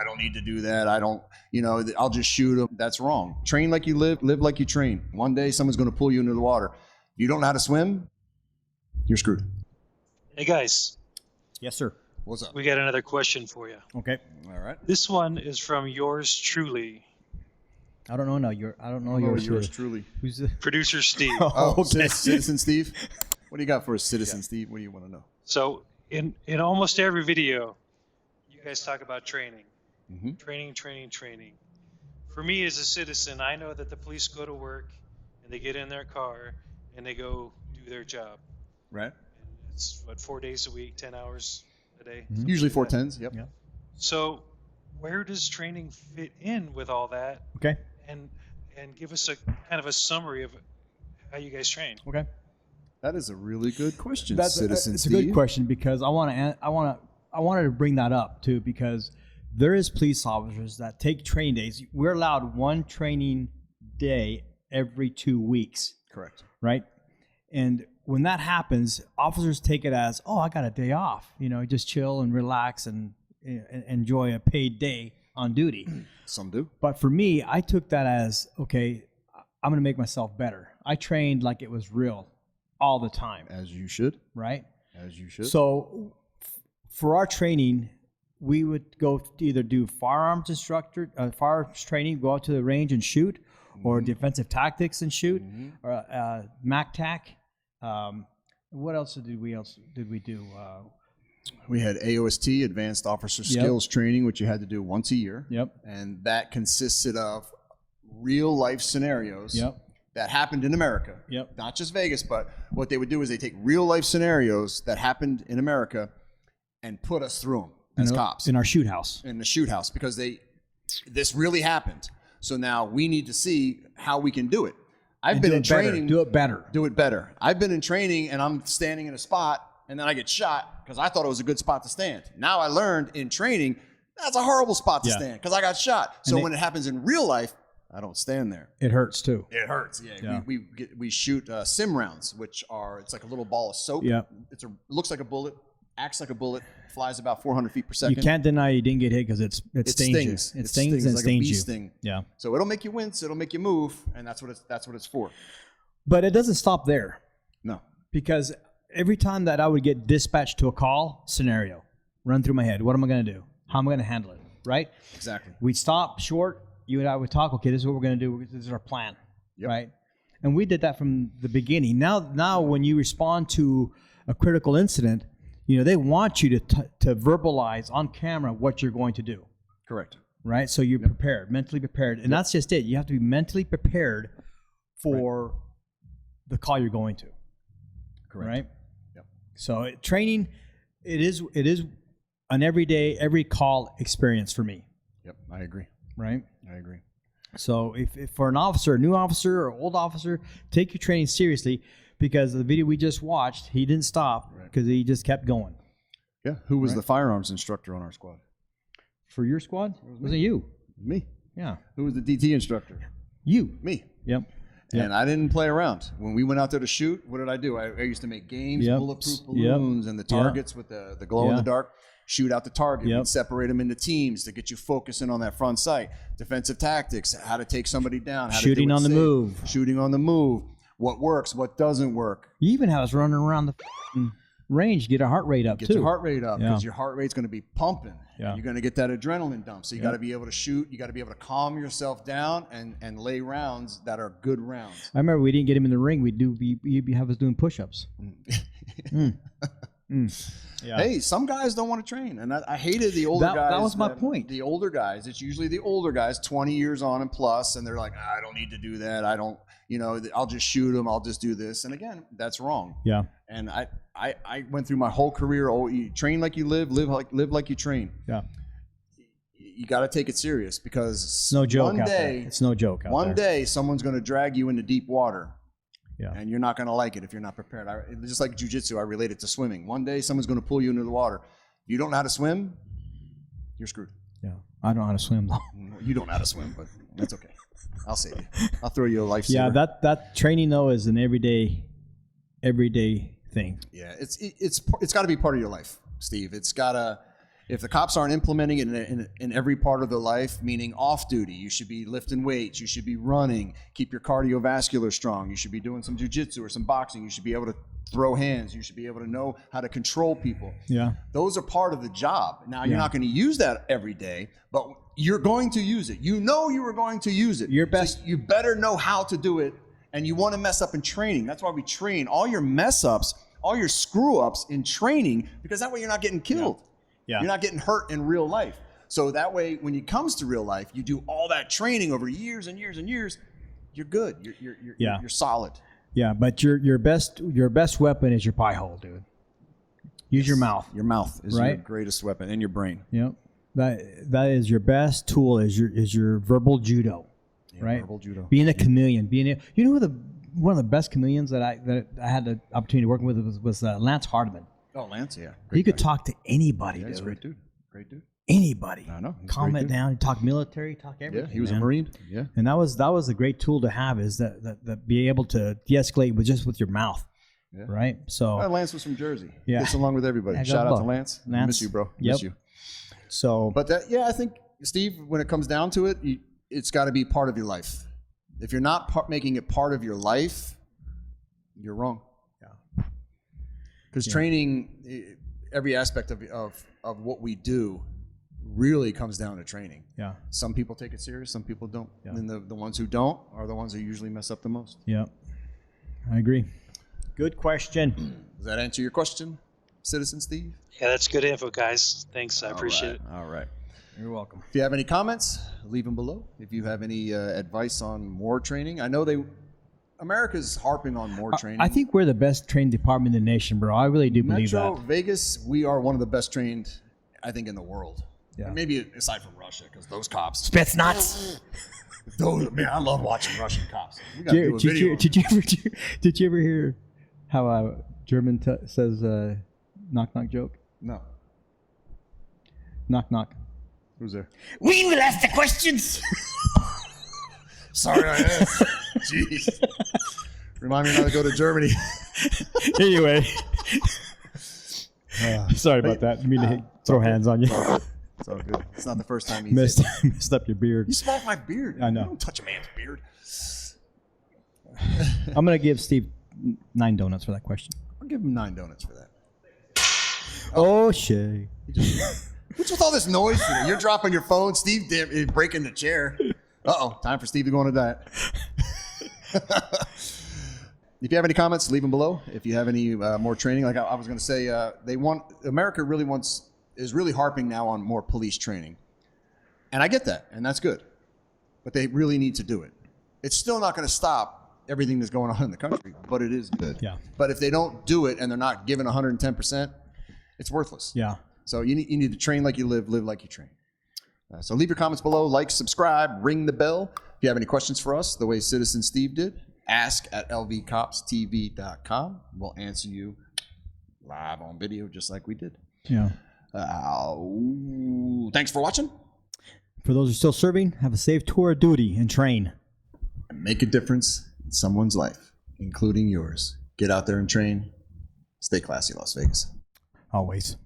I don't need to do that. I don't, I'll just shoot them. That's wrong. Train like you live like you train. One day someone's going to pull you into the water. If you don't know how to swim, you're screwed. Hey guys. Yes, sir. What's up? We got another question for you. Okay. All right. This one is from yours truly. I don't know. No, I don't know yours truly. Who's the Producer Steve. Oh, okay. Citizen Steve. What do you got for us, Citizen Steve? What do you want to know? So in almost every video, you guys talk about training. Mm-hmm. Training. For me as a citizen, I know that the police go to work and they get in their car and they go do their job. Right. And it's 4 days a week, 10 hours a day. Mm-hmm. Usually like 410s. Yep. Yep. So where does training fit in with all that? Okay. And give us a kind of a summary of how you guys train. Okay. That is a really good question, It's Citizen a Steve. good question because I wanted to bring that up too because there is police officers that take training days. We're allowed one training day every 2 weeks. Correct. Right. And when that happens, officers take it as, oh, I got a day off, just chill and relax and enjoy a paid day on duty. Some do. But for me, I took that as, okay, I'm going to make myself better. I trained like it was real all the time. As you should. Right? As you should. So for our training, we would go to either do firearms training, go out to the range and shoot, or defensive tactics and shoot, or MACTAC. What else did we do? We had AOST, Advanced Officer Skills Training, which you had to do once a year. Yep. And that consisted of real life scenarios that happened in America. Yep. Not just Vegas, but what they would do is they take real life scenarios that happened in America and put us through them as cops. In our shoot house. In the shoot house, because this really happened. So now we need to see how we can do it. I've been in training. Do it better. Do it better. I've been in training and I'm standing in a spot and then I get shot because I thought it was a good spot to stand. Now I learned in training, that's a horrible spot to stand because I got shot. So when it happens in real life, I don't stand there. It hurts too. It hurts. Yeah. We shoot sim rounds, which are, it's like a little ball of soap. Yeah. It looks like a bullet, acts like a bullet, flies about 400 feet per second. You can't deny you didn't get hit because it stings. It stings and like stains a bee you. Sting. Yeah. So it'll make you wince. It'll make you move, and that's what it's for. But it doesn't stop there. No. Because every time that I would get dispatched to a call scenario, run through my head, what am I going to do? How am I going to handle it? Right? Exactly. We'd stop short. You and I would talk. Okay, this is what we're going to do. This is our plan. Yep. Right? And we did that from the beginning. Now, when you respond to a critical incident, they want you to verbalize on camera what you're going to do. Correct. Right? So you're prepared, mentally prepared. And that's just it. You have to be mentally prepared for the call you're going to. Correct. Right? Yep. So training, it is an everyday, every call experience for me. Yep. I agree. Right? I agree. So if for an officer, a new officer or old officer, take your training seriously because the video we just watched, he didn't stop because he just kept going. Yeah. Who was the firearms instructor on our squad? For your squad? Wasn't you? Me. Yeah. Who was the DT instructor? You. Me. Yep. And I didn't play around. When we went out there to shoot, what did I do? I used to make games, bulletproof balloons, and the targets with the glow in the dark. Shoot out the target. We'd separate them into teams to get you focusing on that front sight. Defensive tactics, how to take somebody down. How Shooting to do it on the safe. move. Shooting on the move. What works, what doesn't work. You even have us running around the range, get our heart rate up Get too. your heart rate up because your heart rate's going to be pumping. Yeah. You're going to get that adrenaline dump. So you got to be able to shoot. You got to be able to calm yourself down and lay rounds that are good rounds. I remember we didn't get him in the ring. You'd have us doing push-ups. Yeah. Hey, some guys don't want to train, and I hated the older guys. That was my point. The older guys, it's usually the older guys, 20 years on and plus, and they're like, I don't need to do that. I don't, I'll just shoot them. I'll just do this. And again, that's wrong. Yeah. And I went through my whole career. Oh, you train like you live like you train. Yeah. You got to take it serious because it's no joke out there. It's no joke out there. One day, someone's going to drag you into deep water. Yeah. And you're not going to like it if you're not prepared. Just like jiu-jitsu, I relate it to swimming. One day, someone's going to pull you into the water. If you don't know how to swim, you're screwed. Yeah. I don't know how to swim, though. You don't know how to swim, but that's okay. I'll save you. I'll throw you a lifesaver. Yeah, that training, though, is an everyday thing. Yeah, it's got to be part of your life, Steve. It's got to If the cops aren't implementing it in every part of their life, meaning off duty, you should be lifting weights, you should be running, keep your cardiovascular strong, you should be doing some jiu-jitsu or some boxing, you should be able to throw hands, you should be able to know how to control people. Yeah. Those are part of the job. Now, you're not going to use that every day, but you're going to use it. You know you are going to use it. Your best. So you better know how to do it, and you want to mess up in training. That's why we train all your mess ups, all your screw ups in training, because that way you're not getting killed. Yeah. You're not getting hurt in real life. So that way, when it comes to real life, you do all that training over years and years and years. You're good. You're solid. Yeah, but your best weapon is your pie hole, dude. Use your mouth. Your mouth is your greatest weapon, and your brain. Yep. That is your best tool. Is your verbal judo, right? Verbal judo. Being a chameleon. You know who one of the best chameleons that I had the opportunity to work with was Lance Hardman. Oh, Lance, yeah. He could talk to anybody. Yeah, he's a dude. great dude. Great dude. Anybody. I know. Calm it down. He talk military. Talk everything. Yeah, he was man. a Marine. Yeah. And that was a great tool to have, is that be able to de-escalate with your mouth. Yeah. Right. So Lance was from Jersey. Yeah. Gets along with everybody. Yeah, Shout out go. to Lance. Lance. Miss you, bro. Yep. Miss you. So, But I think, Steve, when it comes down to it, it's got to be part of your life. If you're not making it part of your life, you're wrong. Yeah. Because training, every aspect of what we do really comes down to training. yeah. Some people take it serious, some people don't. Yeah. And the ones who don't are the ones who usually mess up the most. Yeah. I agree. Good question. Does that answer your question, Citizen Steve? Yeah, that's good info, guys. Thanks. I appreciate it. All right. You're welcome. If you have any comments, leave them below. If you have any advice on more training, I know America's harping on more training. I think we're the best trained department in the nation, bro. I really do believe Metro that. Vegas, we are one of the best trained, I think, in the world. Yeah. Maybe aside from Russia, because those cops. Spetsnaz. Man, I love watching Russian cops. We gotta do a video. Did you ever hear how German says knock knock joke? No. Knock knock. Who's there? We will ask the questions. Sorry, I asked. Jeez. Remind me not to go to Germany. Anyway. Sorry about that. I mean to throw hands on you. It's all good. It's not the first time he's Messed up your beard. You smacked my beard. I know. You don't touch a man's beard. I'm going to give Steve 9 donuts for that question. I'll give him 9 donuts for that. Oh, Shay. What's with all this noise today? You're dropping your phone. Steve is breaking the chair. Uh-oh. Time for Steve to go on a diet. If you have any comments, leave them below. If you have any more training, like I was going to say, America is really harping now on more police training. And I get that, and that's good. But they really need to do it. It's still not going to stop everything that's going on in the country, but it is good. Yeah. But if they don't do it and they're not giving 110%, it's worthless. Yeah. So you need to train like you live like you train. So leave your comments below, like, subscribe, ring the bell. If you have any questions for us, the way Citizen Steve did, ask at LVCopsTV.com. We'll answer you live on video just like we did. Yeah. Thanks for watching. For those who are still serving, have a safe tour of duty and train. And make a difference in someone's life, including yours. Get out there and train. Stay classy, Las Vegas. Always.